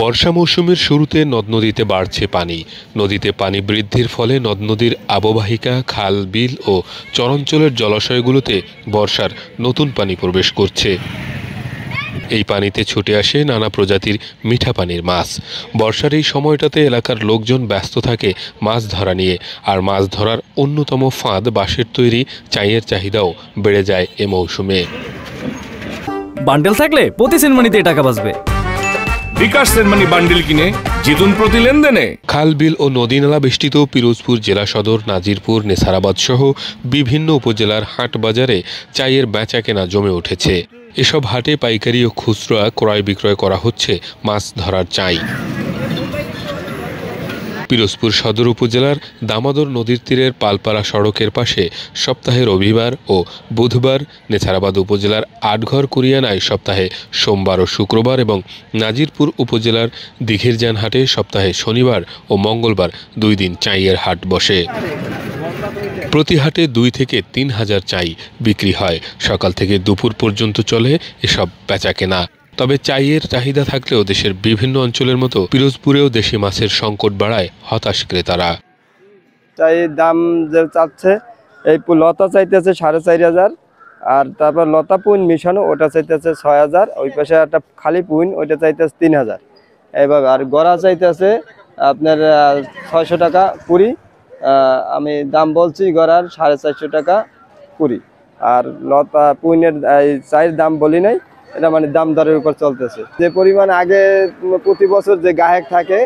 বর্ষা মৌসুমের শুরুতে নদ নদীতে বাড়ছে পানি। নদীতে পানি বৃদ্ধির ফলে নদ নদীর অববাহিকা, খাল, বিল ও চরাঞ্চলের জলাশয়গুলোতে বর্ষার নতুন পানি প্রবেশ করছে। এই পানিতে ছুটে আসে নানা প্রজাতির মিঠা পানির মাছ। বর্ষার এই সময়টাতে এলাকার লোকজন ব্যস্ত থাকে মাছ ধরা নিয়ে, আর মাছ ধরার অন্যতম ফাঁদ বাঁশের তৈরি চাইয়ের চাহিদাও বেড়ে যায় এ মৌসুমে। বান্ডেল থাকলে প্রতি সেনমানিতে টাকা বাঁচবে। বিকাশ সেনমানি বান্ডেল কিনে জিতুন প্রতি লেনদেনে। খাল, বিল ও নদী নালা বেষ্টিত পিরোজপুর জেলা সদর, নাজিরপুর, নেছারাবাদ সহ বিভিন্ন উপজেলার হাট বাজারে চাইয়ের বেচা কেনা জমে উঠেছে। এসব হাটে পাইকারি ও খুচরা ক্রয় বিক্রয় করা হচ্ছে মাছ ধরার চাই। পিরোজপুর সদর উপজেলার দামোদর নদীর তীরের পালপাড়া সড়কের পাশে সপ্তাহে রবিবার ও বুধবার, নেছারাবাদ উপজেলার আটঘর কুরিয়ানায় সপ্তাহে সোমবার ও শুক্রবার এবং নাজিরপুর উপজেলার দিঘিরজান হাটে সপ্তাহে শনিবার ও মঙ্গলবার 2 দিন চাইয়ের হাট বসে। প্রতি হাটে 2 থেকে 3 হাজার চাই বিক্রি হয়। সকাল থেকে দুপুর পর্যন্ত চলে এসব বেচাকেনা। তবে চাইয়ের চাহিদা থাকলেও দেশের বিভিন্ন অঞ্চলের মতো পিরোজপুরেও দেশি মাছের সংকট বাড়ায় হতাশ ক্রেতারা। চাইয়ের দাম যে চাচ্ছে, এই লতা চাইতেছে 4,500, আর তারপর লতা পুইন মিশানো ওটা চাইতেছে 6,000, ওই পাশে একটা খালি পুইন ওইটা চাইতেছে 3,000 এইভাবে। আর গড়া চাইতেছে আপনার 600 টাকা কুড়ি। আমি দাম বলছি গড়ার 450 টাকা কুড়ি। আর লতা পুইনের চাইয়ের দাম বলি নাই, এটা মানে দাম দরের উপর চলতেছে। যে পরিমাণ আগে প্রতি বছর যে গায়ক থাকে,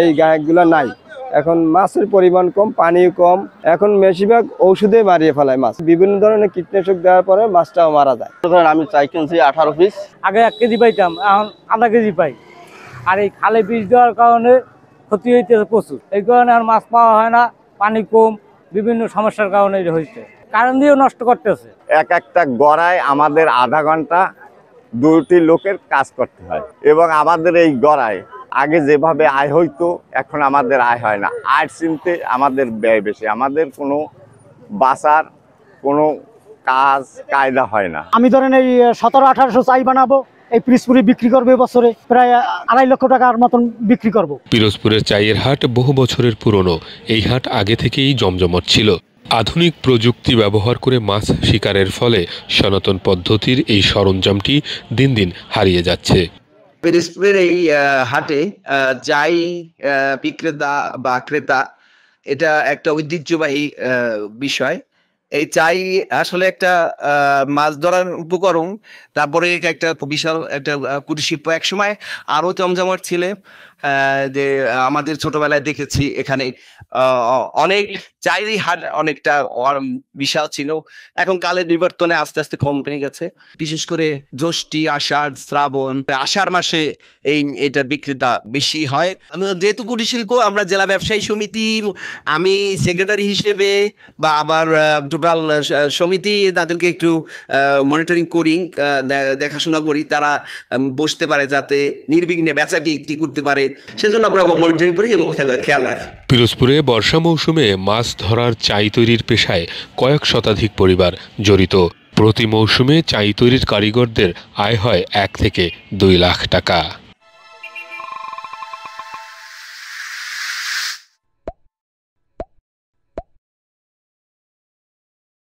এই গায়কগুলো নাই। এখন মাছের পরিমাণ কম, পানিও কম। এখন বেশিরভাগ ওষুধে মারিয়ে ফেলায় মাছ, বিভিন্ন ধরনের কীটনাশক দেওয়ার পরে মাছটাও মারা যায়। আমি চাই কিনছি 18 পিস, আগে 1 কেজি পাইতাম, এখন আধা কেজি পাই। আর এই খালে বীজ দেওয়ার কারণে ক্ষতি হইতেছে প্রচুর। এই কারণে আর মাছ পাওয়া হয় না, পানি কম, বিভিন্ন সমস্যার কারণে হয়েছে। কারণ দিয়েও নষ্ট করতেছে। একটা গড়ায় আমাদের আধা ঘন্টা 2টি লোকের কাজ করতে হয়, এবং আমাদের এই গড়ায় আগে যেভাবে আয় হইতো এখন আমাদের আয় হয় না। আয় চিনতে আমাদের ব্যয় বেশি, আমাদের কোনো বাঁচার কোনো কাজ কায়দা হয় না। আমি ধরেন এই 1700-1800 চাই বানাবো, এই পিরোজপুরে বিক্রি করবে বছরে প্রায় 2.5 লক্ষ টাকার মতন বিক্রি করব। পিরোজপুরের চাইয়ের হাট বহু বছরের পুরনো। এই হাট আগে থেকেই জমজমট ছিল। আধুনিক প্রযুক্তি ব্যবহার করে মাছ শিকারের ফলে সনাতন পদ্ধতির এই সরঞ্জামটি দিন দিন হারিয়ে যাচ্ছে। পিরোজপুরের এই হাটে চাই বিক্রেতা বা ক্রেতা, এটা একটা ঐতিহ্যবাহী বিষয়। এই চাই আসলে একটা মাছ ধরার উপকরণ, তারপরে একটা বিশাল একটা কুটির শিল্প। একসময় আরো জমজমাট ছিল, যে আমাদের ছোটবেলায় দেখেছি এখানে অনেক চাইরই হাট অনেকটা বিশাল ছিল। এখন কালের বিবর্তনে আস্তে আস্তে কমে গেছে। বিশেষ করে জ্যৈষ্ঠ, আষাঢ়, শ্রাবণ, আষাঢ় মাসে এটা বিক্রেতা বেশি হয়। যেহেতু কুটির শিল্প, আমরা জেলা ব্যবসায়ী সমিতি, আমি সেক্রেটারি হিসেবে বা আবার টোটাল সমিতি তাদেরকে একটু মনিটরিং করি, দেখাশোনা করি, তারা বসতে পারে যাতে নির্বিঘ্নে বেচা বিক্রি করতে পারে, সেজন্য আমরা মনিটরিং করি এবং খেয়াল রাখি। পিরোজপুরে বর্ষা মৌসুমে মাছ ধরার চাই তৈরির পেশায় কয়েক শতাধিক পরিবার জড়িত। প্রতি মৌসুমে চাই তৈরির কারিগরদের আয় হয় 1 থেকে 2 লাখ টাকা।